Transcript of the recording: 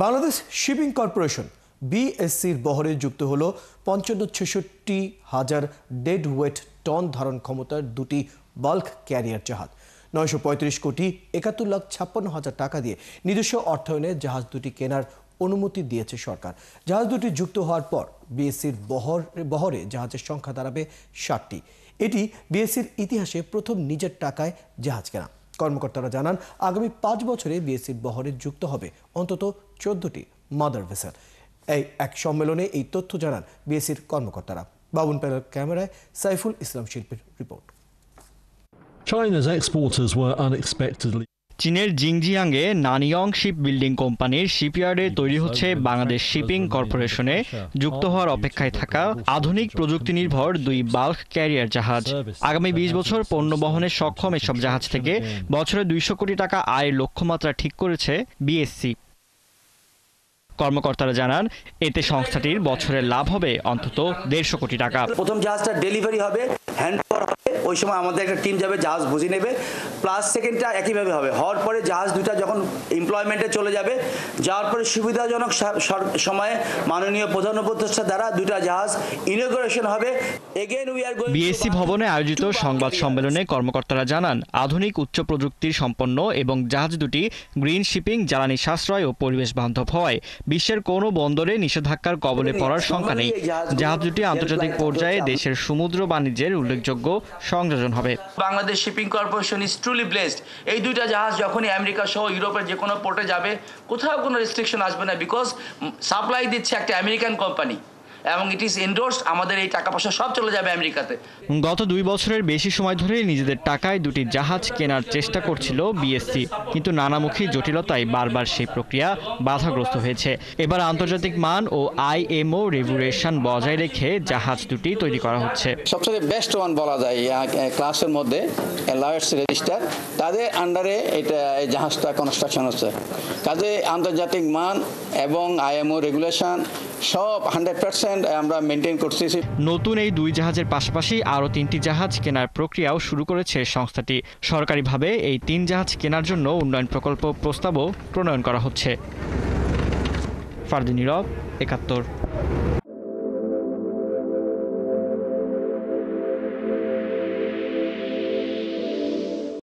Bangladesh shipping corporation বিএসসির বহরে যুক্ত হলো ৫৫-৬৬ ডেড ওয়েট টন ধারণ ক্ষমতার দুটি বাল্ক ক্যারিয়ার জাহাজ। ৯৩৫ কোটি ৭১,৫৬,০০০ টাকা দিয়ে নিজস্ব অর্থায়নে জাহাজ দুটি কেনার অনুমতি দিয়েছে সরকার। জাহাজ দুটি যুক্ত হওয়ার পর বিএসসির বহরে জাহাজের সংখ্যা দাঁড়াবে ৬০টি। এটি বিএসসির ইতিহাসে প্রথম নিজের টাকায় জাহাজ কেনা। কর্মকর্তারা জানান, আগামী ৫ বছরে বিএসসির বহরে যুক্ত হবে অন্তত ১৪টি মাদার ভেসেল। এই এক সম্মেলনে এই তথ্য জানান বিএসসির কর্মকর্তারা। বাবুন প্যানেল ক্যামেরায় সাইফুল ইসলাম শিল্পীর report. China's exporters were unexpectedly চীনের জিংজিয়াংয়ে নানিয়ং শিপ বিল্ডিং কোম্পানির শিপইয়ার্ডে তৈরি হচ্ছে বাংলাদেশ শিপিং কর্পোরেশনে যুক্ত হওয়ার অপেক্ষায় থাকা আধুনিক প্রযুক্তি নির্ভর দুই বাল্ক ক্যারিয়ার জাহাজ। আগামী ২০ বছর পণ্য বহনে সক্ষম এসব জাহাজ থেকে বছরে ২০০ কোটি টাকা আয়ের লক্ষ্যমাত্রা ঠিক করেছে বিএসসি। কর্মকর্তারা জানান, এতে সংস্থাটির বছরের লাভ হবে অন্তত ১৫০ কোটি টাকা। প্রথম জাহাজটা ডেলিভারি হবে, হ্যান্ড ওভার হবে, ওই সময় আমাদের একটা টিম যাবে, জাহাজ বুঝে নেবে। প্লাস সেকেন্ডটা একইভাবে হবে, হওয়ার পরে জাহাজ দুটা যখন এমপ্লয়মেন্টে চলে যাবে, যাওয়ার পরে সুবিধাজনক সময়ে মাননীয় প্রধান উপদেষ্টা দ্বারা দুটা জাহাজ ইনঅগ্রেশন হবে। বিএসসি ভবনে আয়োজিত সংবাদ সম্মেলনে কর্মকর্তারা জানান, আধুনিক উচ্চ প্রযুক্তির সম্পন্ন এবং জাহাজ দুটি গ্রিন শিপিং, জ্বালানি সাশ্রয় ও পরিবেশ বান্ধব হওয়ায় বিশ্বের কোনো বন্দরে নিষেধাজ্ঞার কবলে পড়ার শঙ্কা নেই। জাহাজ দুটি আন্তর্জাতিক পর্যায়ে দেশের সমুদ্র বাণিজ্যের উল্লেখযোগ্য সংযোজন হবে। Bangladesh shipping corporation is truly blessed. এই দুইটা জাহাজ যখনই আমেরিকা সহ ইউরোপের যে কোনো পোর্টে যাবে, কোথাও কোনো রেস্ট্রিকশন আসবে না, বিকজ সাপ্লাই দিচ্ছে একটা আমেরিকান কোম্পানি এবং ইট ইজ এন্ডোর্সড। আমাদের এই টাকা পয়সা সব চলে যাবে আমেরিকাতে। গত ২ বছরের বেশি সময় ধরে নিজেদের টাকায় দুটি জাহাজ কেনার চেষ্টা করছিল বিএসসি, কিন্তু নানামুখী জটিলতায় বারবার সেই প্রক্রিয়া বাধাগ্রস্ত হয়েছে। এবার আন্তর্জাতিক মান ও আইএমও রেগুলেশন বজায় রেখে জাহাজ দুটি তৈরি করা হচ্ছে। সবচেয়ে বেস্ট ওয়ান বলা যায় ক্লাসের মধ্যে লয়েডস রেজিস্টার, তাদের আন্ডারে এটা এই জাহাজটা কনস্ট্রাকশন হচ্ছে। কাজে আন্তর্জাতিক মান এবং আইএমও রেগুলেশন সব 100% আমরা মেনটেন করতেছি। নতুন এই দুই জাহাজের পাশাপাশি আরও 3টি জাহাজ কেনার প্রক্রিয়াও শুরু করেছে সংস্থাটি। সরকারিভাবে এই 3 জাহাজ কেনার জন্য উন্নয়ন প্রকল্প প্রস্তাবও প্রণয়ন করা হচ্ছে। ফারদিন নীরব, ৭১।